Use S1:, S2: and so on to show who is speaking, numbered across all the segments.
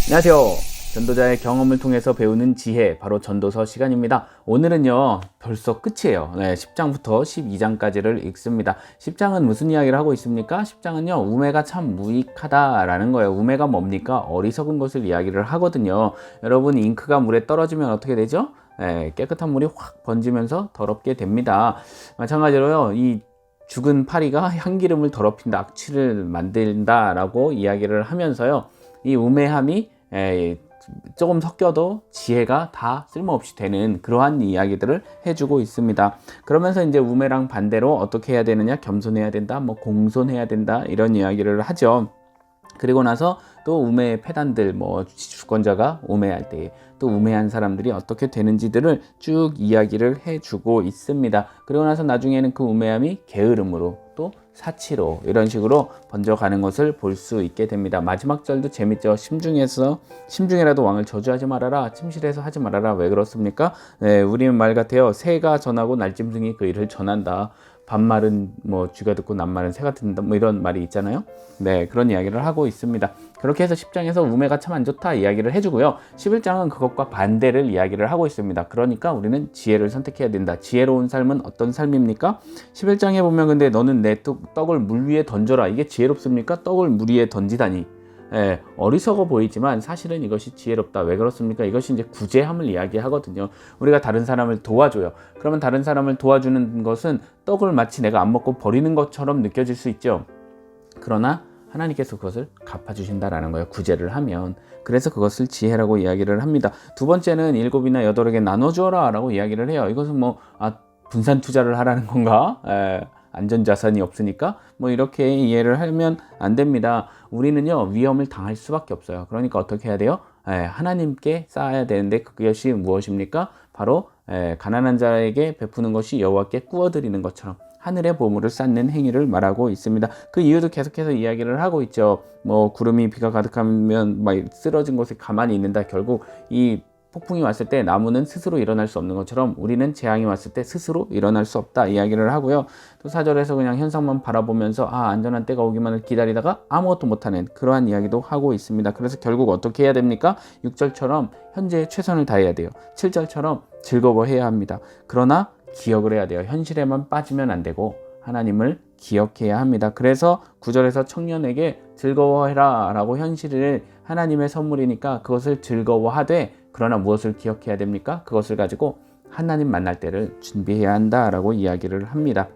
S1: 안녕하세요. 전도자의 경험을 통해서 배우는 지혜, 바로 전도서 시간입니다. 오늘은요, 벌써 끝이에요. 10장부터 12장까지를 읽습니다. 10장은 무슨 이야기를 하고 있습니까? 10장은요, 우매가 참 무익하다라는 거예요. 우매가 뭡니까? 어리석은 것을 이야기를 하거든요. 여러분, 잉크가 물에 떨어지면 어떻게 되죠? 깨끗한 물이 확 번지면서 더럽게 됩니다. 마찬가지로요, 이 죽은 파리가 향기름을 더럽힌다, 악취를 만든다라고 이야기를 하면서요, 이 우매함이 조금 섞여도 지혜가 다 쓸모없이 되는 그러한 이야기들을 해주고 있습니다. 그러면서 이제 우매랑 반대로 어떻게 해야 되느냐, 겸손해야 된다, 뭐 공손해야 된다, 이런 이야기를 하죠. 그리고 나서 또 우매의 패단들, 뭐 주권자가 우매할 때 또 우매한 사람들이 어떻게 되는지들을 쭉 이야기를 해주고 있습니다. 그리고 나서 나중에는 그 우매함이 게으름으로 또 사치로 이런 식으로 번져가는 것을 볼 수 있게 됩니다. 마지막 절도 재밌죠. 심중에라도 왕을 저주하지 말아라, 침실에서 하지 말아라. 왜 그렇습니까? 우리는 말 같아요. 새가 전하고 날짐승이 그 일을 전한다. 반말은 뭐 쥐가 듣고 낱말은 새가 듣는다, 뭐 이런 말이 있잖아요. 그런 이야기를 하고 있습니다. 그렇게 해서 10장에서 우매가 참 안 좋다 이야기를 해주고요. 11장은 그것과 반대를 이야기를 하고 있습니다. 그러니까 우리는 지혜를 선택해야 된다. 지혜로운 삶은 어떤 삶입니까? 11장에 보면 근데 너는 내 떡을 물 위에 던져라. 이게 지혜롭습니까? 떡을 물 위에 던지다니. 어리석어 보이지만 사실은 이것이 지혜롭다. 왜 그렇습니까? 이것이 이제 구제함을 이야기하거든요. 우리가 다른 사람을 도와줘요. 그러면 다른 사람을 도와주는 것은 떡을 마치 내가 안 먹고 버리는 것처럼 느껴질 수 있죠. 그러나 하나님께서 그것을 갚아주신다라는 거예요. 구제를 하면. 그래서 그것을 지혜라고 이야기를 합니다. 두 번째는 7이나 8에게 나눠주어라 라고 이야기를 해요. 이것은 뭐 분산 투자를 하라는 건가? 안전자산이 없으니까 뭐 이렇게 이해를 하면 안 됩니다. 우리는요, 위험을 당할 수밖에 없어요. 그러니까 어떻게 해야 돼요? 하나님께 쌓아야 되는데 그것이 무엇입니까? 바로 가난한 자에게 베푸는 것이 여호와께 구워드리는 것처럼 하늘의 보물을 쌓는 행위를 말하고 있습니다. 그 이유도 계속해서 이야기를 하고 있죠. 뭐 구름이 비가 가득하면 막 쓰러진 곳에 가만히 있는다. 결국 이 폭풍이 왔을 때 나무는 스스로 일어날 수 없는 것처럼 우리는 재앙이 왔을 때 스스로 일어날 수 없다 이야기를 하고요. 또 4절에서 그냥 현상만 바라보면서 안전한 때가 오기만을 기다리다가 아무것도 못하는 그러한 이야기도 하고 있습니다. 그래서 결국 어떻게 해야 됩니까? 6절처럼 현재의 최선을 다해야 돼요. 7절처럼 즐거워해야 합니다. 그러나 기억을 해야 돼요. 현실에만 빠지면 안 되고 하나님을 기억해야 합니다. 그래서 9절에서 청년에게 즐거워해라 라고, 현실을 하나님의 선물이니까 그것을 즐거워하되, 그러나 무엇을 기억해야 됩니까? 그것을 가지고 하나님 만날 때를 준비해야 한다라고 이야기를 합니다.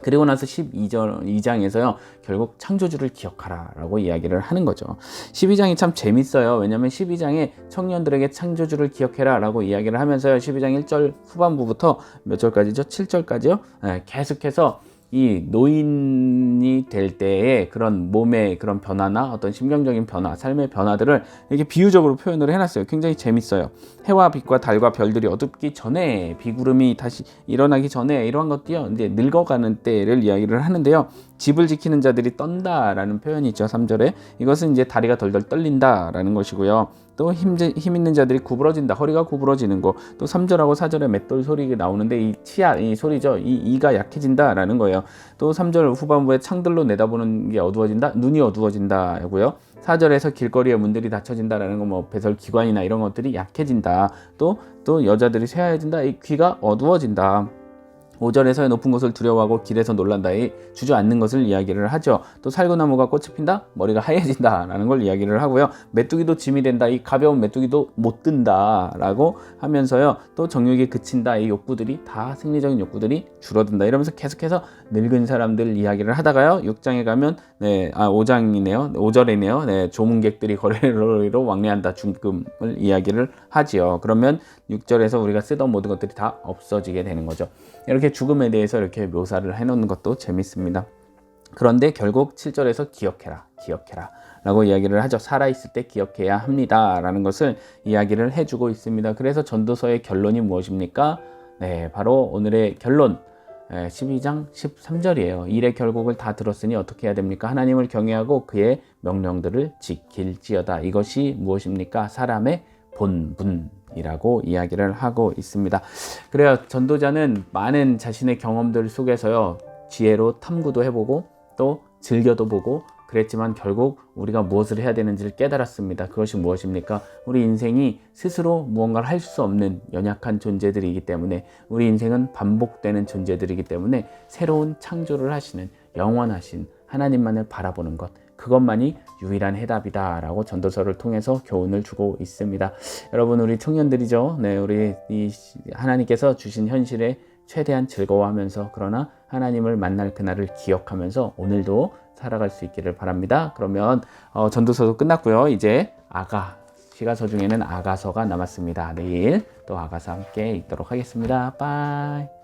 S1: 그리고 나서 12장에서요, 결국 창조주를 기억하라 라고 이야기를 하는 거죠. 12장이 참 재밌어요. 왜냐하면 12장에 청년들에게 창조주를 기억해라 라고 이야기를 하면서요, 12장 1절 후반부부터 몇 절까지죠? 7절까지요? 계속해서 이 노인이 될 때의 그런 몸의 그런 변화나 어떤 심경적인 변화, 삶의 변화들을 이렇게 비유적으로 표현을 해놨어요. 굉장히 재밌어요. 해와 빛과 달과 별들이 어둡기 전에, 비구름이 다시 일어나기 전에, 이러한 것들이요, 이제 늙어가는 때를 이야기를 하는데요. 집을 지키는 자들이 떤다라는 표현이 있죠. 3절에. 이것은 이제 다리가 덜덜 떨린다라는 것이고요. 또 힘 있는 자들이 구부러진다. 허리가 구부러지는 거. 또 3절하고 4절에 맷돌 소리가 나오는데 이 소리죠. 이가 약해진다라는 거예요. 또 3절 후반부에 창들로 내다보는 게 어두워진다. 눈이 어두워진다고요. 4절에서 길거리에 문들이 닫혀진다라는 거, 뭐 배설기관이나 이런 것들이 약해진다. 또 여자들이 쇠하여진다. 이 귀가 어두워진다. 5절에서의 높은 것을 두려워하고 길에서 놀란다. 주저앉는 것을 이야기를 하죠. 또 살구나무가 꽃이 핀다. 머리가 하얘진다 라는 걸 이야기를 하고요. 메뚜기도 짐이 된다. 이 가벼운 메뚜기도 못 든다 라고 하면서요, 또 정욕이 그친다. 이 욕구들이 다, 생리적인 욕구들이 줄어든다. 이러면서 계속해서 늙은 사람들 이야기를 하다가요, 6장에 가면 5장이네요. 5절이네요. 조문객들이 거래로 왕래한다. 중금을 이야기를 하지요. 그러면 6절에서 우리가 쓰던 모든 것들이 다 없어지게 되는 거죠. 이렇게 죽음에 대해서 이렇게 묘사를 해놓는 것도 재밌습니다. 그런데 결국 7절에서 기억해라 라고 이야기를 하죠. 살아있을 때 기억해야 합니다 라는 것을 이야기를 해주고 있습니다. 그래서 전도서의 결론이 무엇입니까? 바로 오늘의 결론, 12장 13절이에요. 일의 결국을 다 들었으니 어떻게 해야 됩니까? 하나님을 경외하고 그의 명령들을 지킬지어다. 이것이 무엇입니까? 사람의 본분이라고 이야기를 하고 있습니다. 그래요. 전도자는 많은 자신의 경험들 속에서요, 지혜로 탐구도 해보고 또 즐겨도 보고 그랬지만 결국 우리가 무엇을 해야 되는지를 깨달았습니다. 그것이 무엇입니까? 우리 인생이 스스로 무언가를 할 수 없는 연약한 존재들이기 때문에, 우리 인생은 반복되는 존재들이기 때문에 새로운 창조를 하시는 영원하신 하나님만을 바라보는 것, 그것만이 유일한 해답이다 라고 전도서를 통해서 교훈을 주고 있습니다. 여러분, 우리 청년들이죠. 네, 우리 이 하나님께서 주신 현실에 최대한 즐거워하면서, 그러나 하나님을 만날 그날을 기억하면서 오늘도 살아갈 수 있기를 바랍니다. 그러면 전도서도 끝났고요. 이제 시가서 중에는 아가서가 남았습니다. 내일 또 아가서 함께 읽도록 하겠습니다. 빠이.